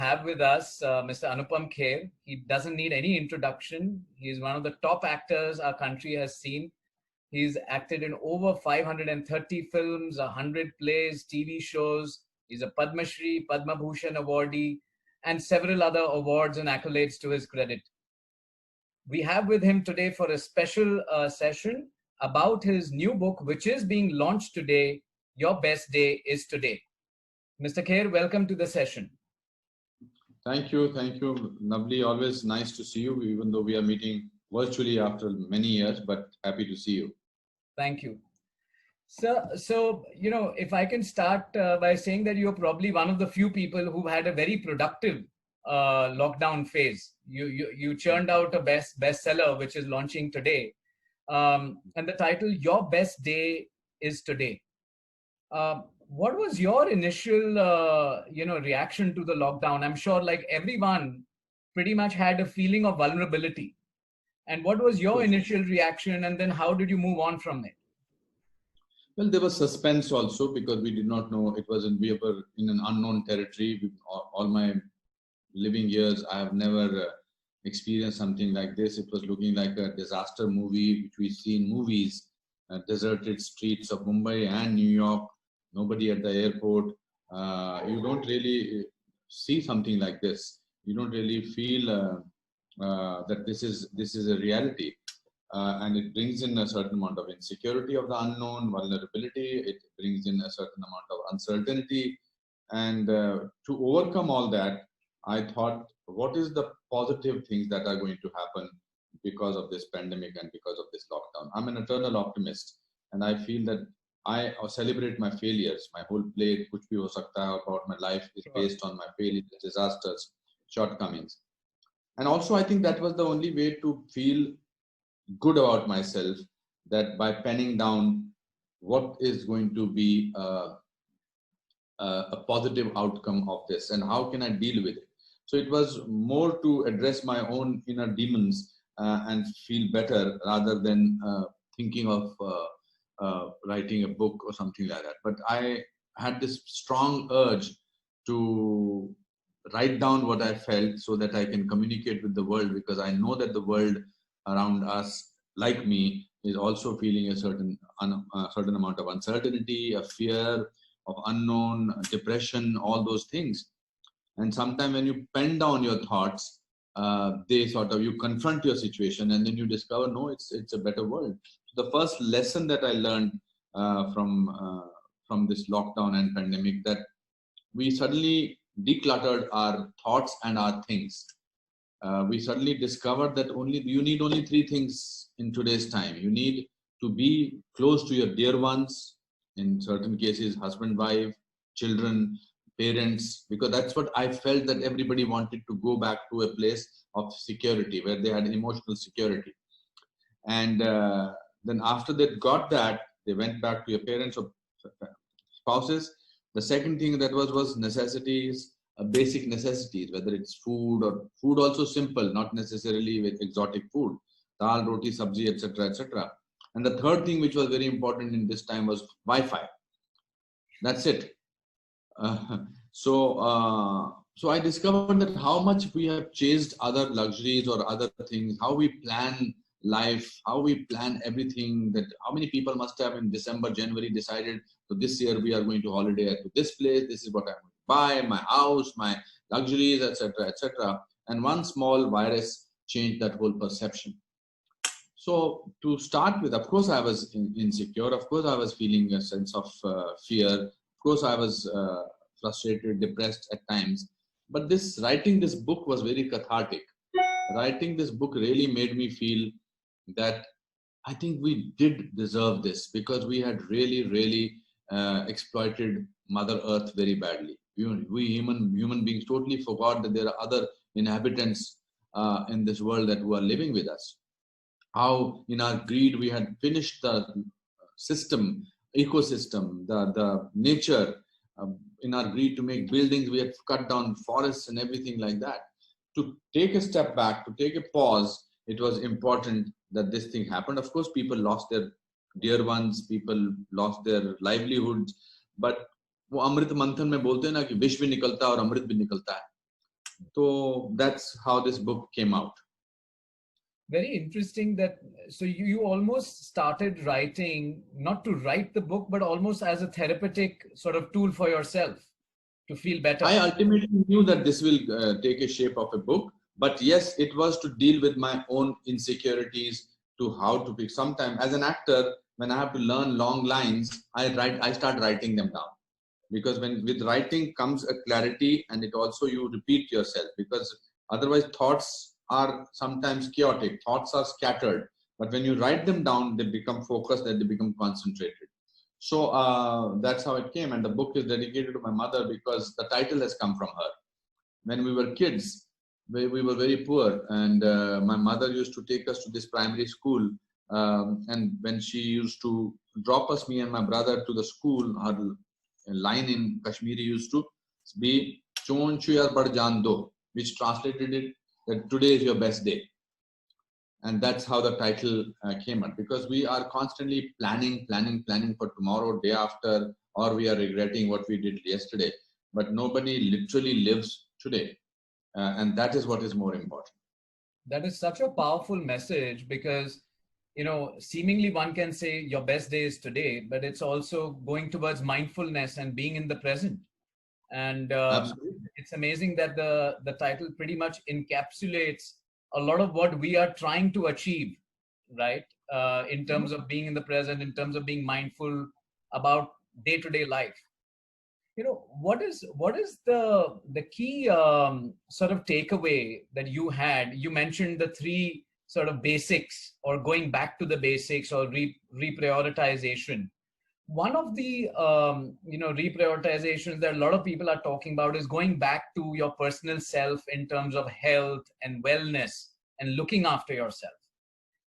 have with us Mr. Anupam Kher. He doesn't need any introduction. He's one of the top actors our country has seen. He's acted in over 530 films, 100 plays, TV shows. He's a Padma Shri, Padma Bhushan awardee, and several other awards and accolades to his credit. We have with him today for a special session about his new book, which is being launched today. Your Best Day is Today. Mr. Kher, welcome to the session. Thank you, Navli. Always nice to see you, even though we are meeting virtually after many years, but happy to see you. Thank you. So if I can start by saying that you're probably one of the few people who've had a very productive lockdown phase. You churned out a bestseller, which is launching today. And the title, Your Best Day is Today. What was your initial, reaction to the lockdown? I'm sure, like everyone, pretty much had a feeling of vulnerability. And what was your initial reaction, and then how did you move on from it? Well, there was suspense also because we did not know. We were in an unknown territory. All my living years, I have never experienced something like this. It was looking like a disaster movie, which we see in movies, deserted streets of Mumbai and New York. Nobody at the airport. You don't really see something like this. You don't really feel that this is a reality, and it brings in a certain amount of insecurity of the unknown, vulnerability. It brings in a certain amount of uncertainty, and to overcome all that, I thought, what is the positive things that are going to happen because of this pandemic and because of this lockdown? I'm an eternal optimist, and I feel that I celebrate my failures. My whole play, Kuch Bhi Ho Sakta Hai, about my life is based on my failures, disasters, shortcomings. And also, I think that was the only way to feel good about myself, that by penning down what is going to be a positive outcome of this and how can I deal with it. So it was more to address my own inner demons and feel better rather than thinking of writing a book or something like that. But I had this strong urge to write down what I felt so that I can communicate with the world, because I know that the world around us, like me, is also feeling a certain amount of uncertainty, a fear of unknown, depression, all those things. And sometimes when you pen down your thoughts, you confront your situation, and then you discover, no, it's a better world. So the first lesson that I learned from this lockdown and pandemic, that we suddenly decluttered our thoughts and our things. We suddenly discovered that you need only three things in today's time. You need to be close to your dear ones, in certain cases, husband, wife, children, parents, because that's what I felt, that everybody wanted to go back to a place of security where they had emotional security. And then after they got that, they went back to your parents or spouses. The second thing that was necessities, basic necessities, whether it's food or food also simple, not necessarily with exotic food, dal, roti, sabji, etc., etc. And the third thing, which was very important in this time, was Wi-Fi. That's it. So I discovered that how much we have chased other luxuries or other things, how we plan life, how we plan everything, that how many people must have in December, January decided, so this year we are going to holiday to this place, this is what I'm going to buy, my house, my luxuries, etc., etc. And one small virus changed that whole perception. So to start with, of course, I was insecure. Of course, I was feeling a sense of fear. Of course, I was frustrated, depressed at times. But writing this book was very cathartic. Writing this book really made me feel that I think we did deserve this, because we had really exploited Mother Earth very badly. We human beings totally forgot that there are other inhabitants in this world who are living with us. How in our greed we had finished the ecosystem, the nature. In our greed to make buildings, we had cut down forests and everything like that. To take a step back, to take a pause, it was important that this thing happened. Of course, people lost their dear ones, people lost their livelihoods, but वो अमृत मंथन में बोलते हैं ना कि विष भी निकलता है और अमृत भी निकलता है. So that's how this book came out. Very interesting that, so you almost started writing, not to write the book, but almost as a therapeutic sort of tool for yourself to feel better. I ultimately knew that this will take a shape of a book, but yes, it was to deal with my own insecurities, to how to pick. Sometimes as an actor, when I have to learn long lines, I start writing them down, because when with writing comes a clarity, and it also you repeat yourself, because otherwise thoughts are sometimes chaotic, thoughts are scattered, but when you write them down, they become focused and they become concentrated. So that's how it came, and the book is dedicated to my mother because the title has come from her. When we were kids, we were very poor, and my mother used to take us to this primary school, and when she used to drop us, me and my brother, to the school, her line in Kashmiri used to be "Chon Chuyar Bar Jaan Do," which translated it that today is your best day. And that's how the title came out, because we are constantly planning for tomorrow, day after, or we are regretting what we did yesterday, but nobody literally lives today, and that is what is more important. That is such a powerful message, because seemingly one can say your best day is today, but it's also going towards mindfulness and being in the present. And Absolutely. it's amazing that the title pretty much encapsulates a lot of what we are trying to achieve, right? In terms of being in the present, in terms of being mindful about day-to-day life. What is the key sort of takeaway that you had? You mentioned the three sort of basics, or going back to the basics, or reprioritization. One of the reprioritizations that a lot of people are talking about is going back to your personal self in terms of health and wellness and looking after yourself.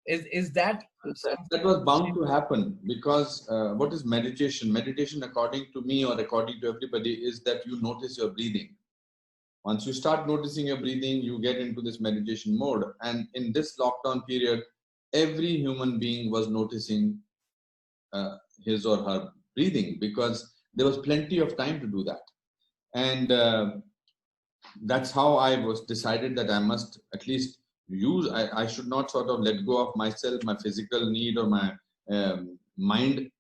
Is that That was bound to happen, because what is meditation? Meditation, according to me or according to everybody, is that you notice your breathing. Once you start noticing your breathing, you get into this meditation mode. And in this lockdown period, every human being was noticing his or her breathing, because there was plenty of time to do that. And that's how I was decided that I must at least I should not sort of let go of myself, my physical need, or my mind.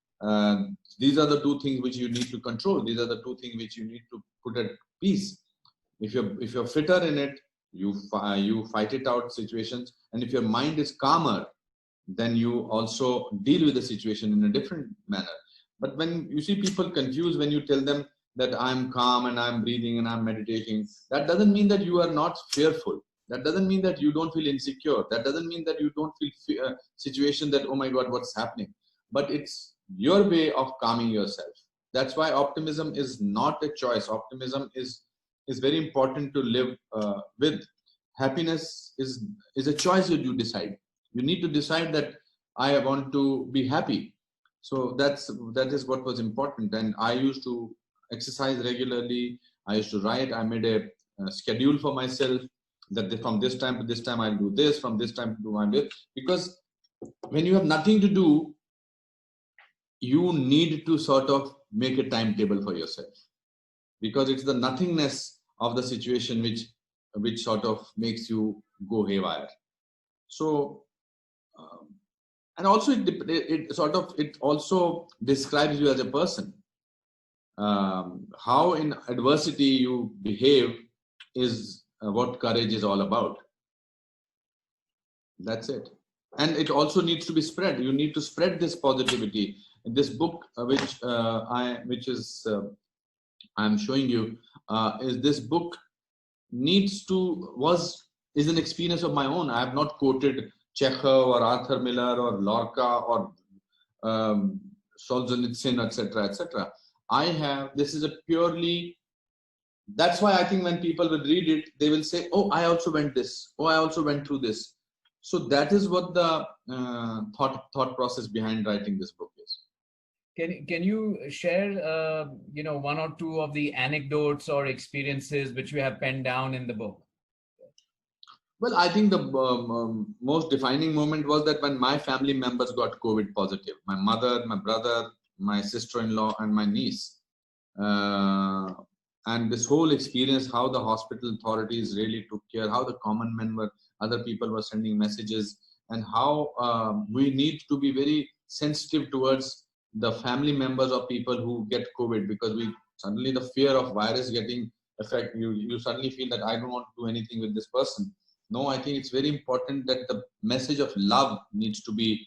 These are the two things which you need to control. These are the two things which you need to put at peace. If you're fitter in it, you fight it out situations, and if your mind is calmer, then you also deal with the situation in a different manner. But when you see people confused, when you tell them that I'm calm and I'm breathing and I'm meditating, that doesn't mean that you are not fearful. That doesn't mean that you don't feel insecure. That doesn't mean that you don't feel situation that, oh my God, what's happening? But it's your way of calming yourself. That's why optimism is not a choice. Optimism is very important to live with. Happiness is a choice that you decide. You need to decide that I want to be happy. So that is what was important. And I used to exercise regularly. I used to write. I made a schedule for myself, that from this time to this time I'll do this, from this time to do this. Because when you have nothing to do, you need to sort of make a timetable for yourself, because it's the nothingness of the situation which sort of makes you go haywire. So and also it also describes you as a person. How in adversity you behave is what courage is all about. That's it. And it also needs to be spread. You need to spread this positivity. This book, I'm showing you, is this book is an experience of my own. I have not quoted Chekhov or Arthur Miller or Lorca or Solzhenitsyn, etc., etc. This is a purely, that's why I think when people will read it, they will say, oh, I also went this, oh, I also went through this. So that is what the thought process behind writing this book is. Can you share one or two of the anecdotes or experiences which you have penned down in the book? Well, I think the most defining moment was that when my family members got COVID positive, my mother, my brother, my sister-in-law, and my niece. and this whole experience, how the hospital authorities really took care, how the common men were, other people were sending messages, and how we need to be very sensitive towards the family members of people who get COVID, because we suddenly the fear of virus getting affect you. You suddenly feel that I don't want to do anything with this person. No, I think it's very important that the message of love needs to be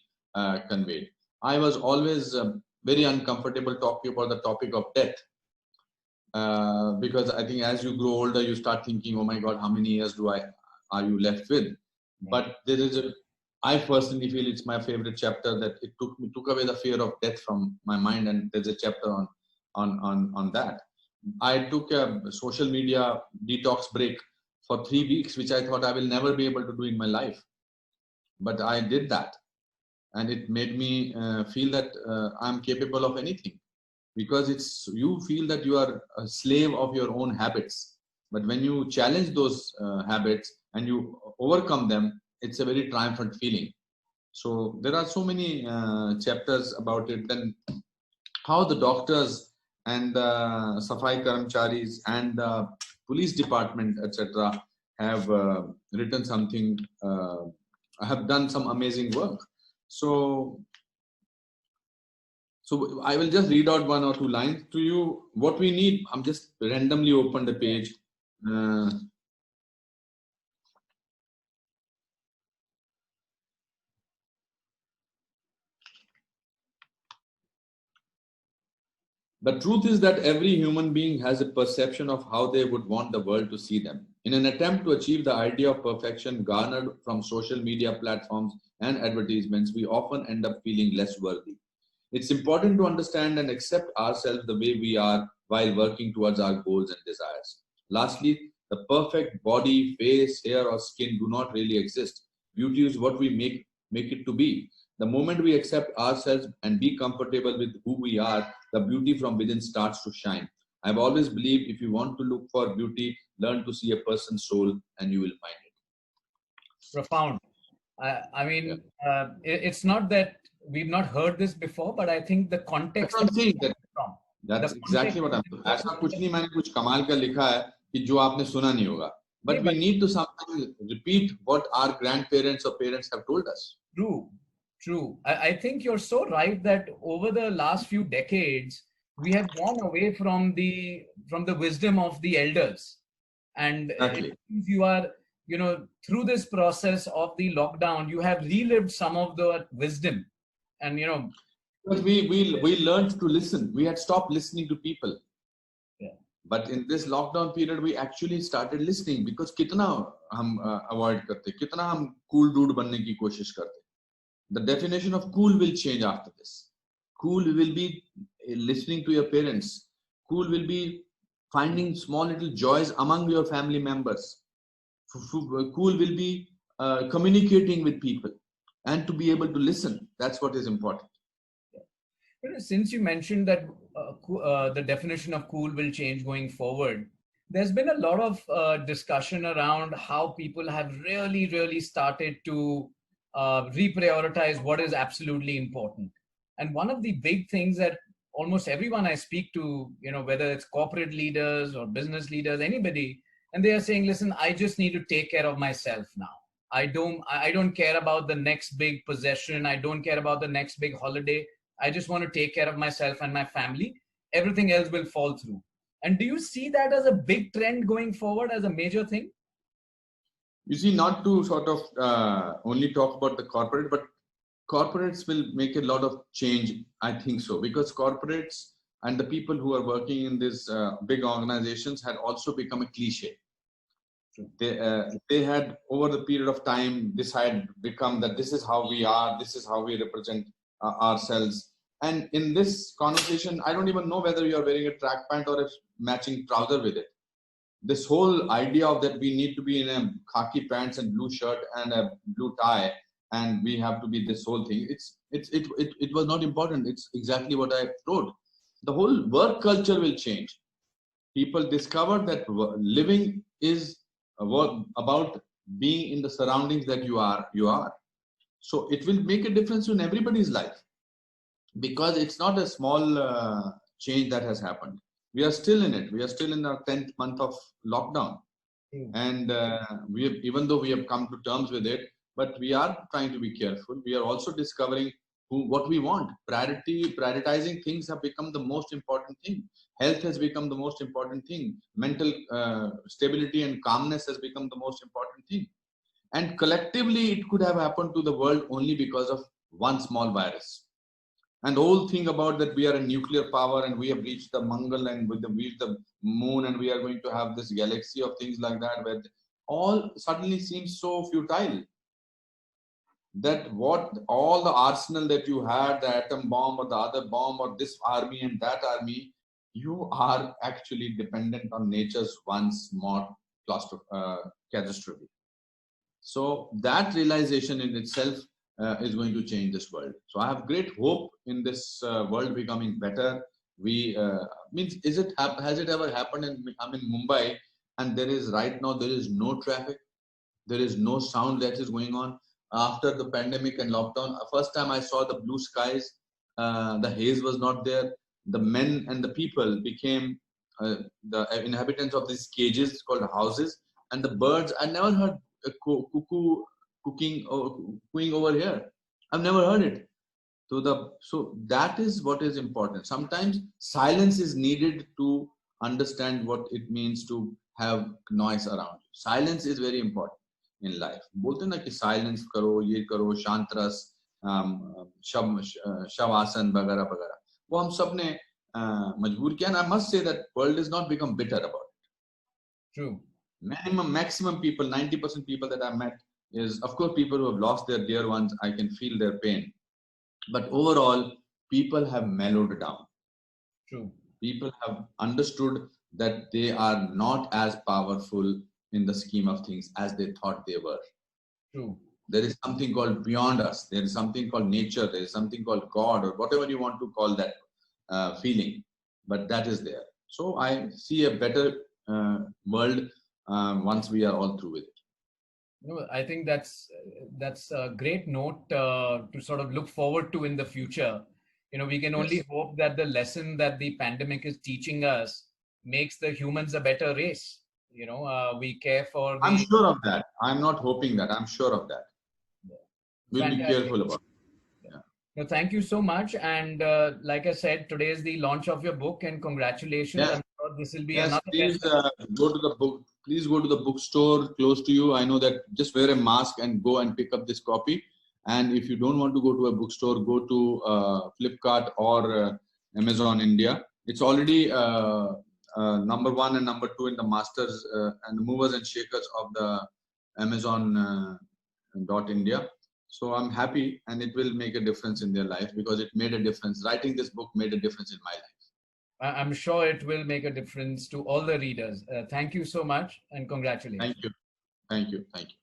conveyed. I was always very uncomfortable talking about the topic of death. Because I think as you grow older, you start thinking, oh my God, how many years are you left with? But there is I personally feel it's my favorite chapter, that it took away the fear of death from my mind, and there's a chapter on that. I took a social media detox break for 3 weeks, which I thought I will never be able to do in my life, but I did that, and it made me feel that I'm capable of anything. Because you feel that you are a slave of your own habits, but when you challenge those habits and you overcome them, it's a very triumphant feeling. So there are so many chapters about it. Then how the doctors and the Safai Karamcharis and the police department, etc., have written something, have done some amazing work. So I will just read out 1 or 2 lines to you. What we need, I'm just randomly opened the page. The truth is that every human being has a perception of how they would want the world to see them. In an attempt to achieve the idea of perfection garnered from social media platforms and advertisements, we often end up feeling less worthy. It's important to understand and accept ourselves the way we are while working towards our goals and desires. Lastly, the perfect body, face, hair, or skin do not really exist. Beauty is what we make it to be. The moment we accept ourselves and be comfortable with who we are, the beauty from within starts to shine. I've always believed if you want to look for beauty, learn to see a person's soul and you will find it. Profound. I mean, it's not that we've not heard this before, but I think the context. That's what I'm saying. That's exactly what I'm saying. ऐसा कुछ नहीं मैंने कुछ कमाल का लिखा है कि जो आपने सुना नहीं होगा. But we need to sometimes repeat what our grandparents or parents have told us. True. I think you're so right that over the last few decades, we have gone away from the wisdom of the elders. And exactly. You are, through this process of the lockdown, you have relived some of the wisdom. And, because we learned to listen. We had stopped listening to people. Yeah. But in this lockdown period, we actually started listening, because कितना हम avoid करते, कितना हम cool dude बनने की कोशिश करते. The definition of cool will change after this. Cool will be listening to your parents. Cool will be finding small little joys among your family members. Cool will be communicating with people and to be able to listen. That's what is important. Since you mentioned that the definition of cool will change going forward, there's been a lot of discussion around how people have really started to reprioritize what is absolutely important. And one of the big things that almost everyone I speak to, whether it's corporate leaders or business leaders, anybody, and they are saying, listen, I just need to take care of myself now. I don't care about the next big possession. I don't care about the next big holiday. I just want to take care of myself and my family. Everything else will fall through. And do you see that as a big trend going forward, as a major thing? You see, not to sort of only talk about the corporate, but corporates will make a lot of change. I think so, because corporates and the people who are working in these big organizations had also become a cliche. They had, over the period of time, this had become that this is how we are, this is how we represent ourselves. And in this conversation, I don't even know whether you are wearing a track pant or a matching trouser with it. This whole idea of that we need to be in a khaki pants and blue shirt and a blue tie, and we have to be this whole thing. It was not important. It's exactly what I wrote. The whole work culture will change. People discover that living is about being in the surroundings that you are. So it will make a difference in everybody's life, because it's not a small change that has happened. we are still in it. We are still in our 10th month of lockdown. And we have, even though we have come to terms with it, but we are trying to be careful. We are also discovering what we want. Prioritizing things have become the most important thing. Health has become the most important thing. Mental stability and calmness has become the most important thing. And collectively, it could have happened to the world only because of one small virus. And the whole thing about that we are a nuclear power and we have reached the Mangal and we reached the moon and we are going to have this galaxy of things like that, where all suddenly seems so futile. That what all the arsenal that you had, the atom bomb or the other bomb or this army and that army, you are actually dependent on nature's one small catastrophe. So that realization in itself is going to change this world. So I have great hope in this world becoming better. We means has it ever happened in Mumbai, and there is right now there is no traffic, there is no sound that is going on after the pandemic and lockdown. First time I saw the blue skies, the haze was not there. The men and the people became the inhabitants of these cages called houses, and the birds. I never heard a cuckoo cooking or cooing over here. I've never heard it. So that is what is important. Sometimes silence is needed to understand what it means to have noise around you. Silence is very important in life. बोलते ना कि silence करो, ये करो, शांत रस, शवासन वगैरह वगैरह. वो हम सब ने मजबूर किया. And I must say that world has not become bitter about it. True. Maximum people, 90% people that I met is, of course, people who have lost their dear ones. I can feel their pain. But overall, people have mellowed down. True. People have understood that they are not as powerful in the scheme of things as they thought they were. True. There is something called beyond us. There is something called nature. There is something called God, or whatever you want to call that feeling. But that is there. So I see a better world once we are all through with it. No, I think that's a great note to sort of look forward to in the future. We can only hope that the lesson that the pandemic is teaching us makes the humans a better race. We care for. I'm sure of that. I'm not hoping that. I'm sure of that. We'll be careful about it. Yeah. No, thank you so much. And like I said, today is the launch of your book, and congratulations. Yes. I'm sure this will be yes, another. Please go to the book. Please go to the bookstore close to you. I know that just wear a mask and go and pick up this copy. And if you don't want to go to a bookstore, go to Flipkart or Amazon India. It's already number 1 and number 2 in the masters and the movers and shakers of the Amazon .India. So I'm happy, and it will make a difference in their life because it made a difference. Writing this book made a difference in my life. I'm sure it will make a difference to all the readers. Thank you so much, and congratulations. Thank you. Thank you. Thank you.